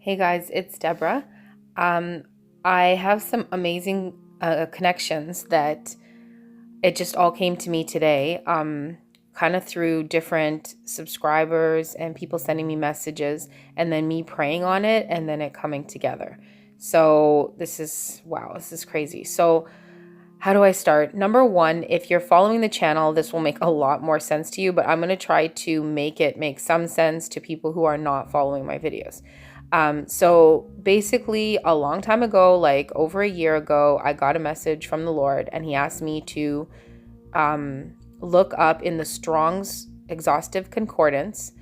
Hey guys, it's Deborah. Um, I have some amazing connections that it just all came to me today, kind of through different subscribers and people sending me messages, and then me praying on it, and then it coming together. So this is crazy. So, how do I start? Number one, if you're following the channel, this will make a lot more sense to you, but I'm going to try to make it make some sense to people who are not following my videos. So basically, a long time ago, like over a year ago, I got a message from the Lord, and He asked me to look up in the Strong's Exhaustive Concordance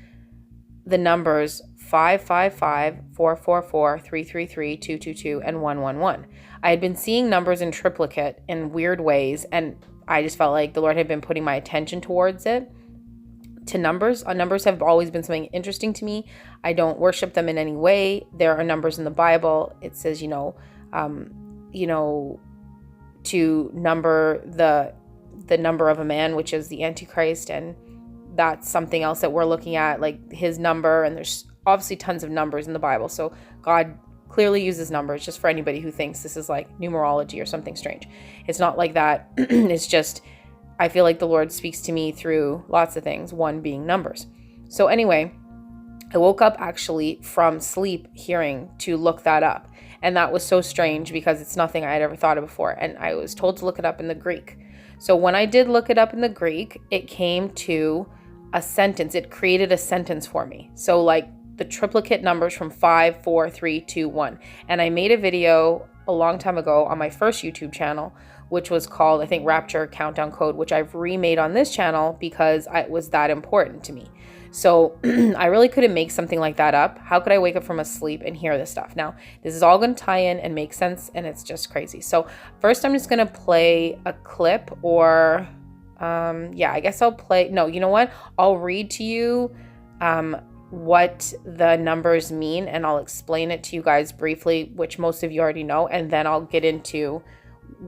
the numbers 555, 444, 333, 222, and 111. I had been seeing numbers in triplicate in weird ways, and I just felt like the Lord had been putting my attention towards it. To numbers. Numbers have always been something interesting to me. I don't worship them in any way. There are numbers in the Bible. It says, to number the number of a man, which is the Antichrist, and that's something else that we're looking at, like his number. And there's obviously tons of numbers in the Bible. So God clearly uses numbers, just for anybody who thinks this is like numerology or something strange. It's not like that. It's just, I feel like the Lord speaks to me through lots of things, one being numbers. So anyway, I woke up actually from sleep hearing to look that up. And that was so strange because it's nothing I had ever thought of before. And I was told to look it up in the Greek. So when I did look it up in the Greek, it came to a sentence. It created a sentence for me. So like the triplicate numbers from 5, 4, 3, 2, 1. And I made a video a long time ago on my first YouTube channel, which was called, I think, Rapture Countdown Code, which I've remade on this channel because it was that important to me. So I really couldn't make something like that up. How could I wake up from a sleep and hear this stuff? Now, this is all going to tie in and make sense, and it's just crazy. So first, I'm just going to play a clip or, I guess I'll play. No, you know what? I'll read to you what the numbers mean, and I'll explain it to you guys briefly, which most of you already know, and then I'll get into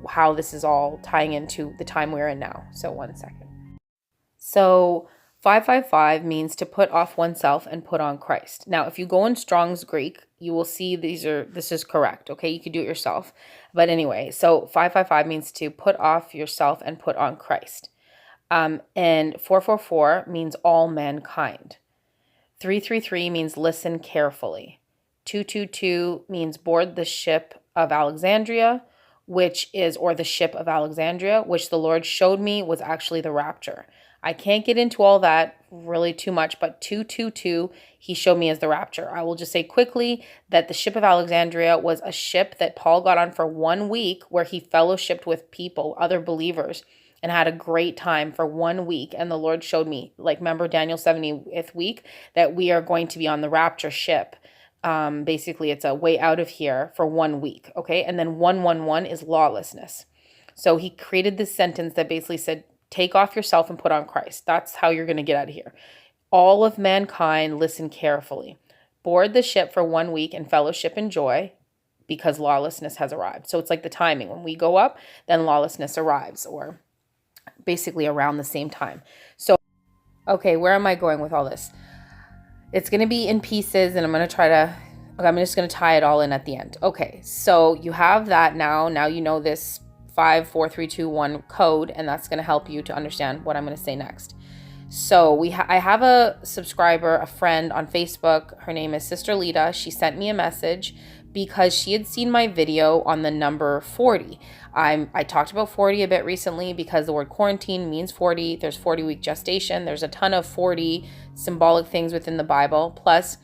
how this is all tying into the time we're in now. So 1 second. So 555 means to put off oneself and put on Christ. Now, if you go in Strong's Greek, you will see this is correct. Okay, you could do it yourself. But anyway, so 555 means to put off yourself and put on Christ. And 444 means all mankind. 333 means listen carefully. 222 means board the ship of Alexandria, or the ship of Alexandria, which the Lord showed me was actually the rapture. I can't get into all that really too much, but 222, he showed me as the rapture. I will just say quickly that the ship of Alexandria was a ship that Paul got on for 1 week where he fellowshipped with people, other believers, and had a great time for 1 week. And the Lord showed me, like, remember Daniel 70th week, that we are going to be on the rapture ship. Basically, it's a way out of here for 1 week, okay? And then 111 is lawlessness. So he created this sentence that basically said, take off yourself and put on Christ. That's how you're going to get out of here. All of mankind, listen carefully. Board the ship for 1 week and fellowship and joy because lawlessness has arrived. So it's like the timing. When we go up, then lawlessness arrives, or basically around the same time. So, okay, where am I going with all this? It's going to be in pieces, and I'm just going to tie it all in at the end. Okay, so you have that now. Now you know this 5, 4, 3, 2, 1 code, and that's going to help you to understand what I'm going to say next. So I have a subscriber, a friend on Facebook. Her name is Sister Lita. She sent me a message because she had seen my video on the number 40. I talked about 40 a bit recently because the word quarantine means 40. There's 40-week gestation. There's a ton of 40 symbolic things within the Bible. Plus,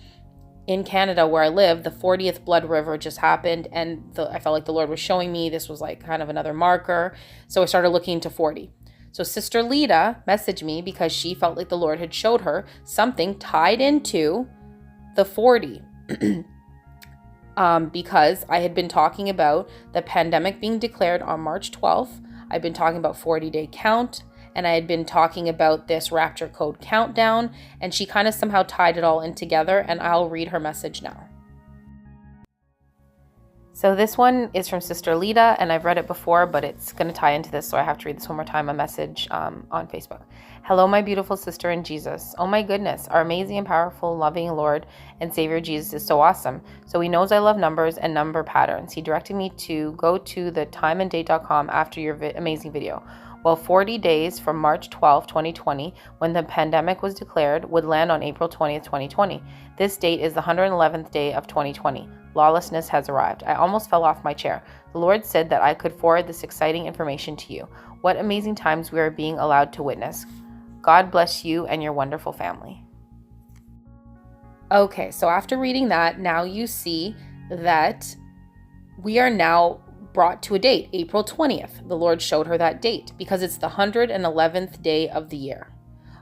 in Canada where I live, the 40th blood river just happened, and I felt like the Lord was showing me this was like kind of another marker. So I started looking into 40. So Sister Lita messaged me because she felt like the Lord had showed her something tied into the 40. Because I had been talking about the pandemic being declared on March 12th. I've been talking about 40-day count, and I had been talking about this rapture code countdown, and she kind of somehow tied it all in together, and I'll read her message now. So this one is from Sister Lita, and I've read it before, but it's going to tie into this, so I have to read this one more time, a message on Facebook. Hello, my beautiful sister in Jesus. Oh my goodness, our amazing and powerful, loving Lord and Savior Jesus is so awesome. So he knows I love numbers and number patterns. He directed me to go to the timeanddate.com after your amazing video. Well, 40 days from March 12, 2020, when the pandemic was declared, would land on April 20th, 2020. This date is the 111th day of 2020. Lawlessness has arrived. I almost fell off my chair. The Lord said that I could forward this exciting information to you. What amazing times we are being allowed to witness. God bless you and your wonderful family. Okay, so after reading that, now you see that we are now brought to a date, April 20th. The Lord showed her that date because it's the 111th day of the year.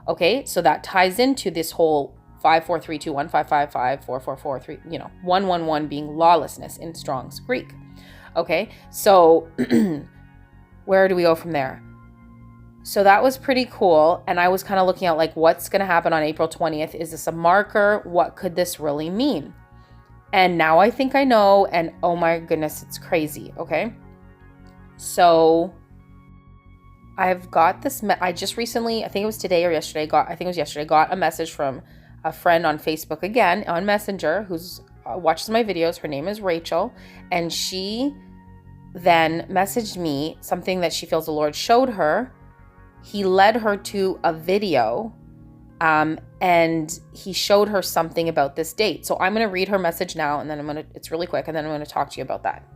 Okay, so that ties into this whole 54321 555 4443, 111 being lawlessness in Strong's Greek. Okay, so where do we go from there? So that was pretty cool, and I was kind of looking at like what's going to happen on April 20th. Is this a marker? What could this really mean? And now I think I know, and oh my goodness, it's crazy. Okay, so I've got this. I just recently, I think it was today or yesterday. Got a message from a friend on Facebook again on Messenger who's watches my videos. Her name is Rachel, and she then messaged me something that she feels the Lord showed her. He led her to a video, and he showed her something about this date. So I'm going to read her message now, and then it's really quick, and then I'm going to talk to you about that.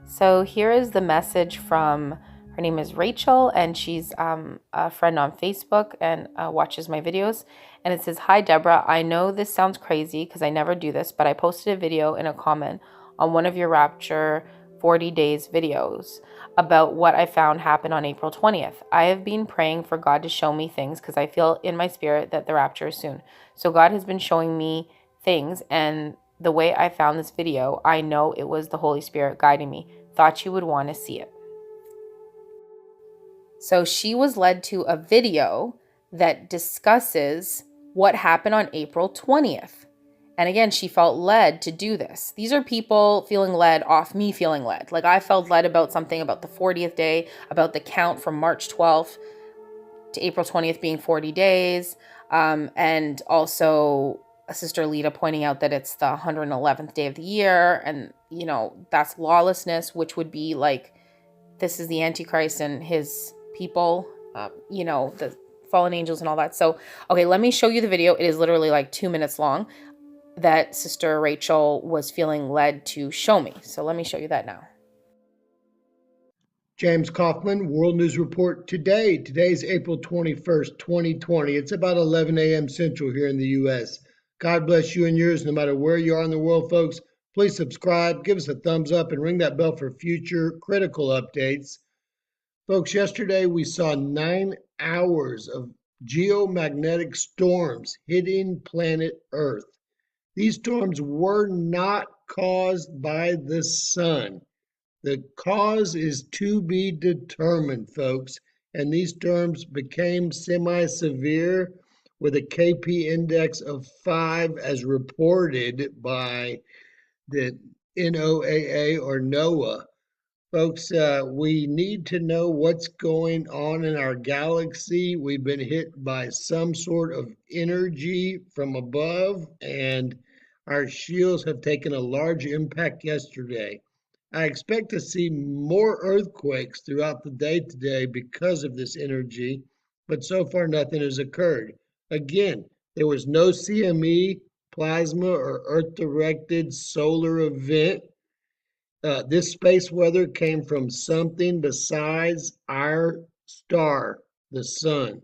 So here is the message from, her name is Rachel, and she's a friend on Facebook and watches my videos. And it says, "Hi, Deborah. I know this sounds crazy because I never do this, but I posted a video in a comment on one of your Rapture 40 days videos about what I found happened on April 20th. I have been praying for God to show me things because I feel in my spirit that the rapture is soon. So God has been showing me things, and the way I found this video, I know it was the Holy Spirit guiding me. Thought you would want to see it." So she was led to a video that discusses what happened on April 20th. And again, she felt led to do this. These are people feeling led off me feeling led. Like I felt led about something about the 40th day, about the count from March 12th to April 20th being 40 days. And also Sister Lita pointing out that it's the 111th day of the year. And, that's lawlessness, which would be like, this is the Antichrist and his people, the fallen angels and all that. So, okay, let me show you the video. It is literally like 2 minutes long that Sister Rachel was feeling led to show me. So let me show you that now. James Kaufman, World News Report today. Today's April 21st, 2020. It's about 11 a.m. Central here in the U.S. God bless you and yours no matter where you are in the world, folks. Please subscribe, give us a thumbs up, and ring that bell for future critical updates. Folks, yesterday we saw 9 hours of geomagnetic storms hitting planet Earth. These storms were not caused by the sun. The cause is to be determined, folks. And these storms became semi-severe with a KP index of 5 as reported by the NOAA or NOAA. Folks, we need to know what's going on in our galaxy. We've been hit by some sort of energy from above, and our shields have taken a large impact yesterday. I expect to see more earthquakes throughout the day today because of this energy, but so far nothing has occurred. Again, there was no CME, plasma, or Earth-directed solar event. This space weather came from something besides our star, the sun.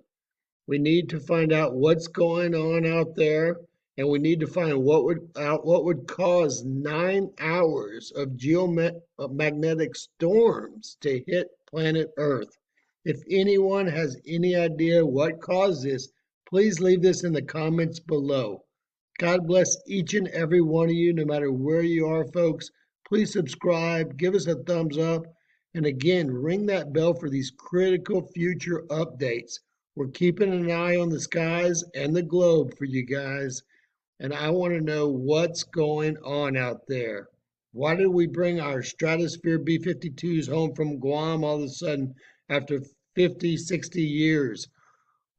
We need to find out what's going on out there, and we need to find what would cause 9 hours of geomagnetic storms to hit planet Earth. If anyone has any idea what caused this, please leave this in the comments below. God bless each and every one of you, no matter where you are, folks. Please subscribe, give us a thumbs up, and again, ring that bell for these critical future updates. We're keeping an eye on the skies and the globe for you guys, and I want to know what's going on out there. Why did we bring our Stratosphere B-52s home from Guam all of a sudden after 50, 60 years?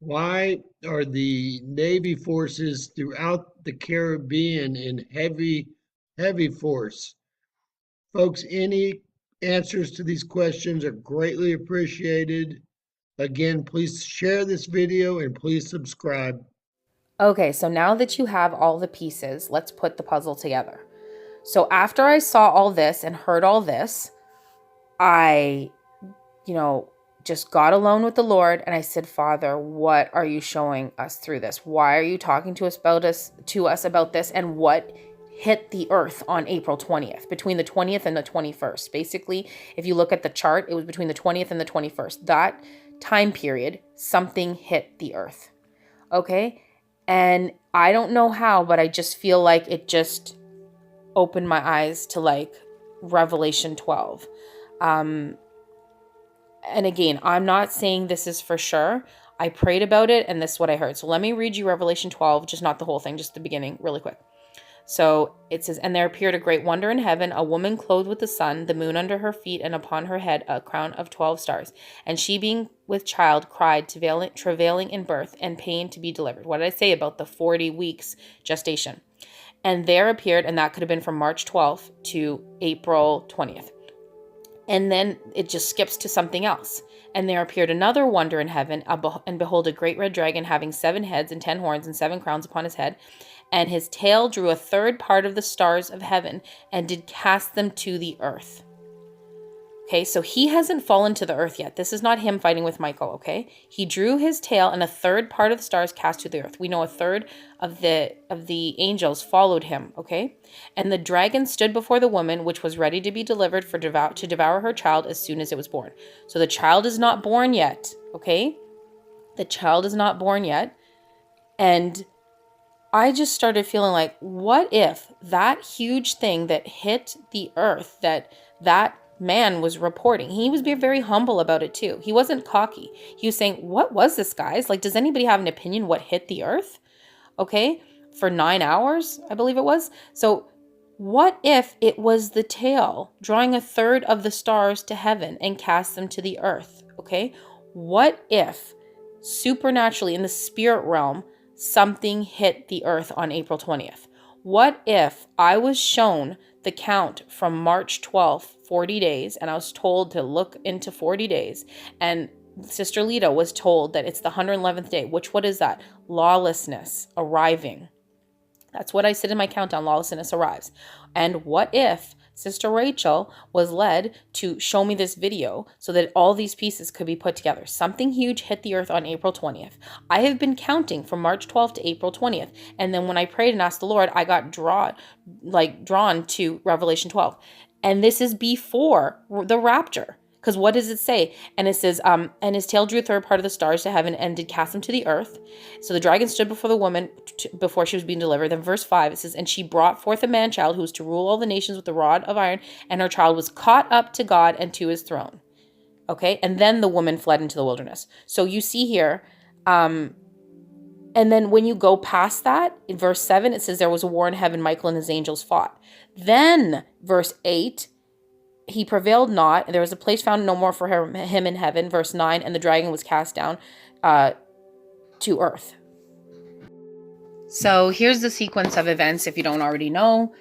Why are the Navy forces throughout the Caribbean in heavy force? Folks, any answers to these questions are greatly appreciated. Again, please share this video and please subscribe. Okay, so now that you have all the pieces, let's put the puzzle together. So after I saw all this and heard all this, I, just got alone with the Lord and I said, Father, what are you showing us through this? Why are you talking to us about this? And what hit the earth on April 20th, between the 20th and the 21st? Basically, if you look at the chart, it was between the 20th and the 21st. That time period, something hit the earth. Okay? And I don't know how, but I just feel like it just opened my eyes to like Revelation 12. And again, I'm not saying this is for sure. I prayed about it and this is what I heard. So let me read you Revelation 12, just not the whole thing, just the beginning really quick. So it says, and there appeared a great wonder in heaven, a woman clothed with the sun, the moon under her feet, and upon her head a crown of 12 stars. And she being with child cried, travailing in birth and pain to be delivered. What did I say about the 40 weeks gestation? And there appeared, and that could have been from March 12th to April 20th. And then it just skips to something else. And there appeared another wonder in heaven, and behold, a great red dragon having 7 heads and 10 horns and 7 crowns upon his head. And his tail drew a third part of the stars of heaven and did cast them to the earth. Okay, so he hasn't fallen to the earth yet. This is not him fighting with Michael, okay? He drew his tail and a third part of the stars cast to the earth. We know a third of the angels followed him, okay? And the dragon stood before the woman, which was ready to be delivered to devour her child as soon as it was born. So the child is not born yet, okay? The child is not born yet. And I just started feeling like, what if that huge thing that hit the earth, that man was reporting, he was being very humble about it too. He wasn't cocky. He was saying, what was this, guys? Like, does anybody have an opinion what hit the earth? Okay, for 9 hours, I believe it was. So what if it was the tail drawing a third of the stars to heaven and cast them to the earth? Okay, what if supernaturally in the spirit realm, something hit the earth on April 20th? What if I was shown the count from March 12th, 40 days, and I was told to look into 40 days, and Sister Lita was told that it's the 111th day, which, what is that? Lawlessness arriving. That's what I said in my countdown, lawlessness arrives. And what if Sister Rachel was led to show me this video so that all these pieces could be put together? Something huge hit the earth on April 20th. I have been counting from March 12th to April 20th. And then when I prayed and asked the Lord, I got drawn to Revelation 12. And this is before the rapture. Because what does it say? And it says, and his tail drew a third part of the stars to heaven and did cast them to the earth. So the dragon stood before the woman before she was being delivered. Then verse 5, it says, and she brought forth a man-child who was to rule all the nations with a rod of iron, and her child was caught up to God and to his throne. Okay, and then the woman fled into the wilderness. So you see here, and then when you go past that, in verse 7, it says there was a war in heaven, Michael and his angels fought. Then verse 8, he prevailed not, and there was a place found no more for him in heaven. Verse 9, and the dragon was cast down to earth. So here's the sequence of events if you don't already know.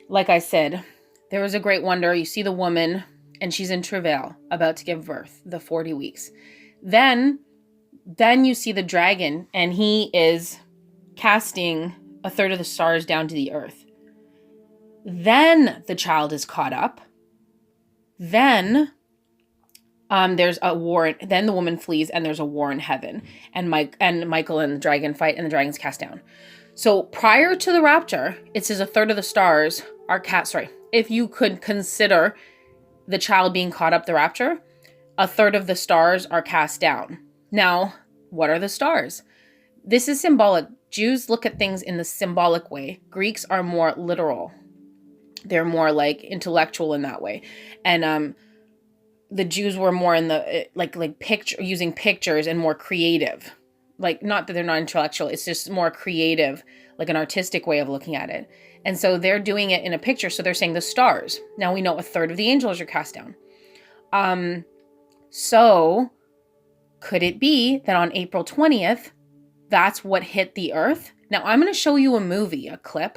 Like I said, there was a great wonder. You see the woman, and she's in travail, about to give birth, the 40 weeks. Then you see the dragon, and he is casting a third of the stars down to the earth. Then the child is caught up. Then there's a war. Then the woman flees, and there's a war in heaven. And Michael and the dragon fight, and the dragon's cast down. So prior to the rapture, it says a third of the stars are cast. Sorry, if you could consider the child being caught up the rapture, a third of the stars are cast down. Now, what are the stars? This is symbolic. Jews look at things in the symbolic way. Greeks are more literal. They're more like intellectual in that way. And the Jews were more in the like using pictures and more creative. Like, not that they're not intellectual, it's just more creative. like an artistic way of looking at it. And so they're doing it in a picture. So they're saying the stars. Now we know a third of the angels are cast down. So could it be that on April 20th, that's what hit the earth? Now I'm going to show you a movie clip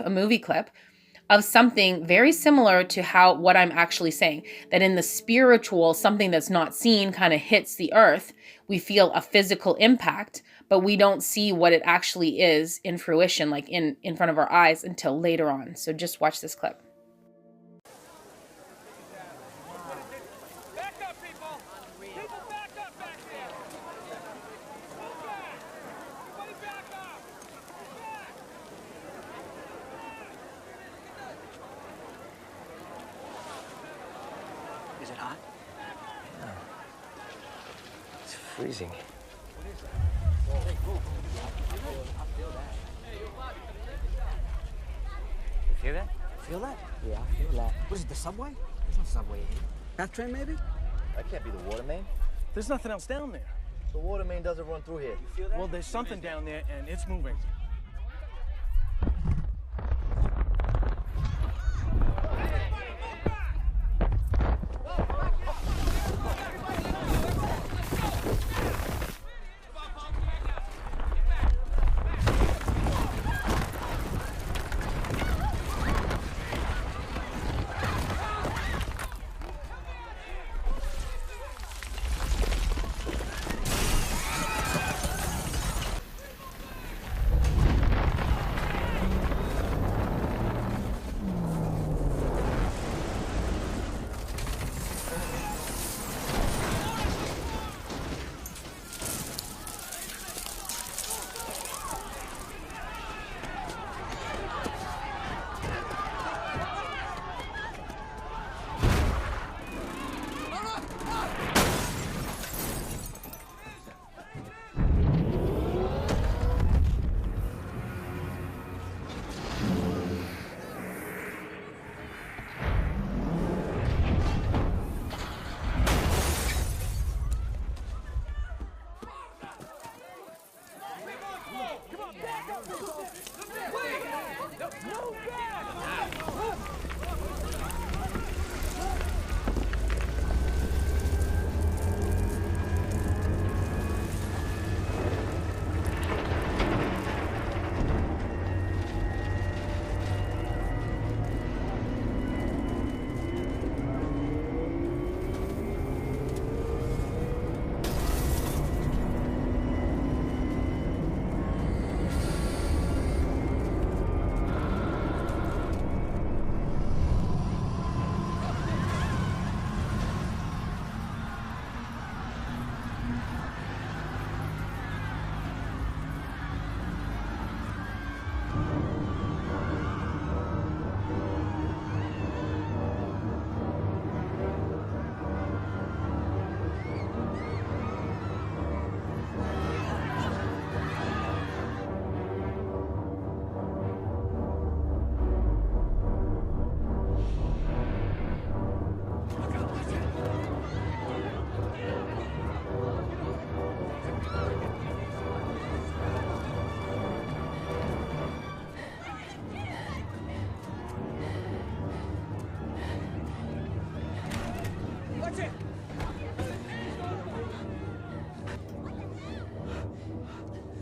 of something very similar to what I'm actually saying, that in the spiritual, something that's not seen kind of hits the earth. We feel a physical impact, but we don't see what it actually is in fruition, like in front of our eyes, until later on. So just watch this clip. Back up, people! People, back up back there! Move back! Everybody back up! Move back! Is it hot? No. It's freezing. You feel that? Feel that? Yeah, I feel that. What is it, the subway? There's no subway here. That train, maybe? That can't be the water main. There's nothing else down there. The water main doesn't run through here. You feel that? Well, there's something down there, and it's moving.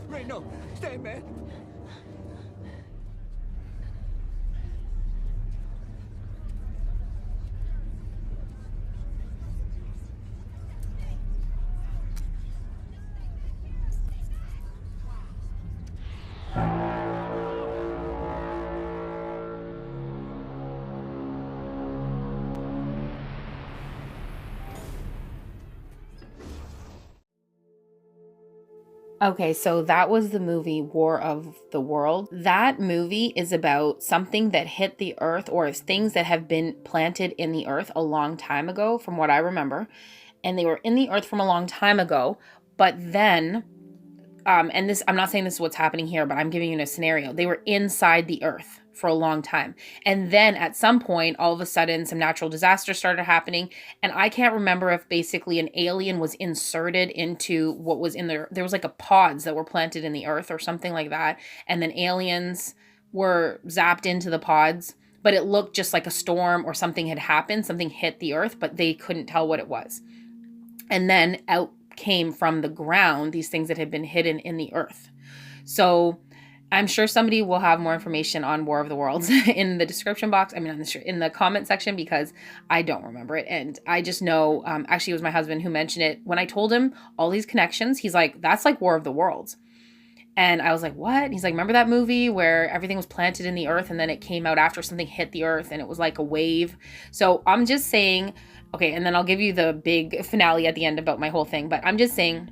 Ray, no. Stay, man. Okay, so that was the movie War of the World. That movie is about something that hit the earth, or things that have been planted in the earth a long time ago, from what I remember. And they were in the earth from a long time ago, but then, and this, I'm not saying this is what's happening here, but I'm giving you a scenario. They were inside the earth for a long time. And then at some point, all of a sudden, some natural disaster started happening. And I can't remember if basically an alien was inserted into what was in there. There was like a pods that were planted in the earth or something like that. And then aliens were zapped into the pods, but it looked just like a storm or something had happened. Something hit the earth, but they couldn't tell what it was. And then out came from the ground these things that had been hidden in the earth. So I'm sure somebody will have more information on War of the Worlds in the description box. I mean, in the comment section, because I don't remember it. And I just know, actually, it was my husband who mentioned it. When I told him all these connections, he's like, that's like War of the Worlds. And I was like, what? And he's like, remember that movie where everything was planted in the earth and then it came out after something hit the earth and it was like a wave? So I'm just saying, okay, and then I'll give you the big finale at the end about my whole thing. But I'm just saying,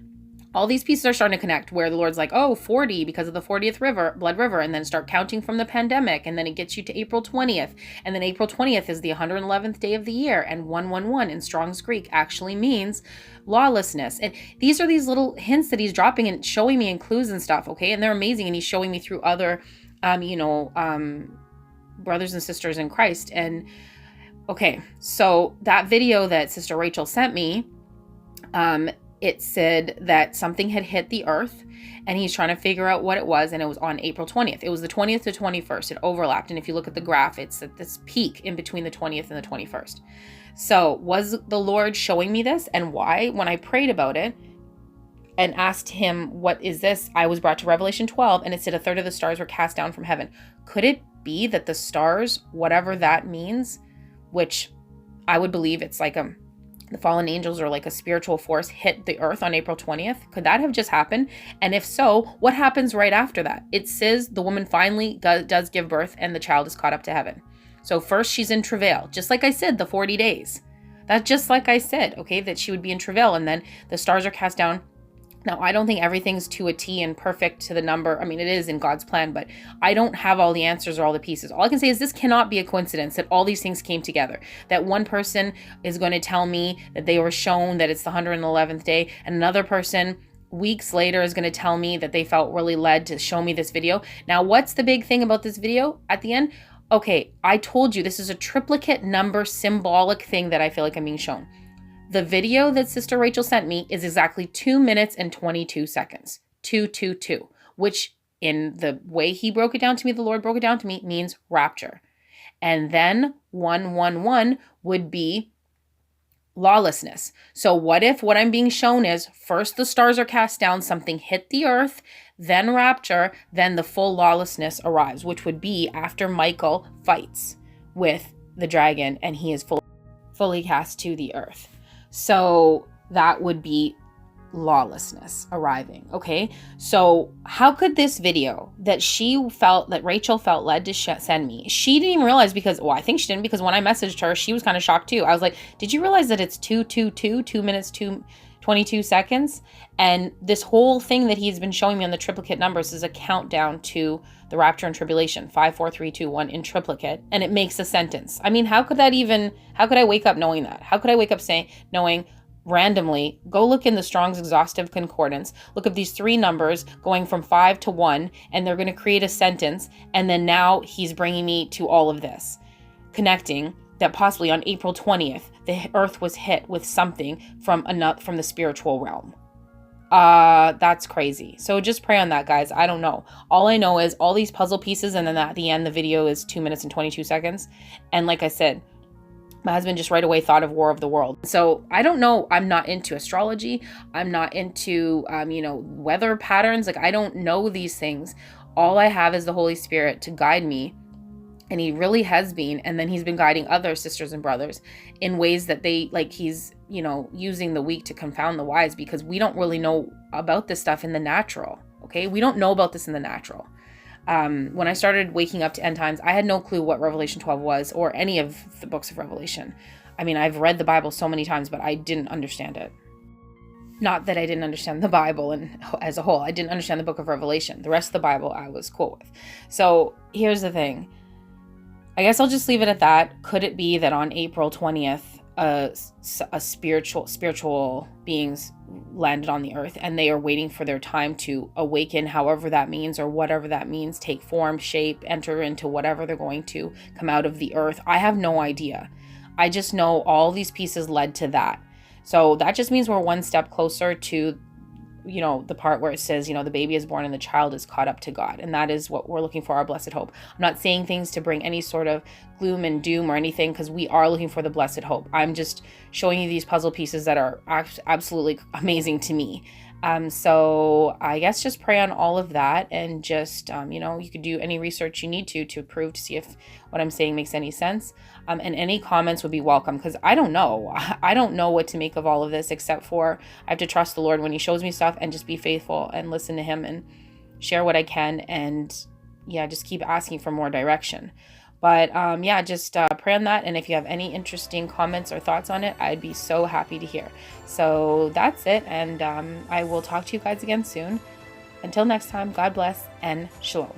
all these pieces are starting to connect where the Lord's like, oh, 40 because of the 40th blood river, and then start counting from the pandemic. And then it gets you to April 20th. And then April 20th is the 111th day of the year. And 111 in Strong's Greek actually means lawlessness. And these are these little hints that he's dropping and showing me in clues and stuff. Okay. And they're amazing. And he's showing me through other, brothers and sisters in Christ. And okay, so that video that Sister Rachel sent me, it said that something had hit the earth and he's trying to figure out what it was. And it was on April 20th. It was the 20th to 21st. It overlapped. And if you look at the graph, it's at this peak in between the 20th and the 21st. So was the Lord showing me this? And why? When I prayed about it and asked him, what is this? I was brought to Revelation 12 and it said a third of the stars were cast down from heaven. Could it be that the stars, whatever that means, which I would believe it's like the fallen angels or like a spiritual force hit the earth on April 20th. Could that have just happened? And if so, what happens right after that? It says the woman finally does give birth and the child is caught up to heaven. So first she's in travail, just like I said, the 40 days. That's just like I said, okay, that she would be in travail and then the stars are cast down. Now, I don't think everything's to a T and perfect to the number. I mean, it is in God's plan, but I don't have all the answers or all the pieces. All I can say is this cannot be a coincidence that all these things came together. That one person is going to tell me that they were shown that it's the 111th day, and another person weeks later is going to tell me that they felt really led to show me this video. Now, what's the big thing about this video at the end? Okay, I told you this is a triplicate number symbolic thing that I feel like I'm being shown. The video that Sister Rachel sent me is exactly 2 minutes and 22 seconds. 222, which in the way he broke it down to me, the Lord broke it down to me, means rapture. And then 111 would be lawlessness. So what if what I'm being shown is first the stars are cast down, something hit the earth, then rapture, then the full lawlessness arrives, which would be after Michael fights with the dragon and he is fully cast to the earth. So that would be lawlessness arriving. Okay. So how could this video that Rachel felt led to send me, she didn't even realize I think she didn't, because when I messaged her, she was kind of shocked too. I was like, did you realize that it's 222, 2 minutes, 22 seconds? And this whole thing that he's been showing me on the triplicate numbers is a countdown to the rapture and tribulation, 5, 4, 3, 2, 1 in triplicate. And it makes a sentence. I mean, how could I wake up knowing that? How could I wake up knowing randomly, go look in the Strong's Exhaustive Concordance, look at these three numbers going from 5 to 1, and they're going to create a sentence. And then now he's bringing me to all of this, connecting that possibly on April 20th, the earth was hit with something from the spiritual realm. That's crazy. So just pray on that, guys. I don't know. All I know is all these puzzle pieces, and then at the end, the video is 2 minutes and 22 seconds. And like I said, my husband just right away thought of War of the World. So I don't know. I'm not into astrology. I'm not into, weather patterns. Like, I don't know these things. All I have is the Holy Spirit to guide me. And he really has been. And then he's been guiding other sisters and brothers in ways that he's, using the weak to confound the wise, because we don't really know about this stuff in the natural. Okay. We don't know about this in the natural. When I started waking up to end times, I had no clue what Revelation 12 was or any of the books of Revelation. I mean, I've read the Bible so many times, but I didn't understand it. Not that I didn't understand the Bible as a whole. I didn't understand the book of Revelation. The rest of the Bible I was cool with. So here's the thing. I guess I'll just leave it at that. Could it be that on April 20th, a spiritual beings landed on the earth and they are waiting for their time to awaken, however that means, or whatever that means, take form, shape, enter into whatever they're going to come out of the earth? I have no idea. I just know all these pieces led to that. So that just means we're one step closer to, the part where it says, the baby is born and the child is caught up to God. And that is what we're looking for, our blessed hope. I'm not saying things to bring any sort of gloom and doom or anything, because we are looking for the blessed hope. I'm just showing you these puzzle pieces that are absolutely amazing to me. So I guess just pray on all of that, and just, you could do any research you need to prove, to see if what I'm saying makes any sense. And any comments would be welcome, because I don't know. I don't know what to make of all of this, except for I have to trust the Lord when he shows me stuff, and just be faithful and listen to him and share what I can. And just keep asking for more direction. But just pray on that. And if you have any interesting comments or thoughts on it, I'd be so happy to hear. So that's it. And I will talk to you guys again soon. Until next time, God bless and shalom.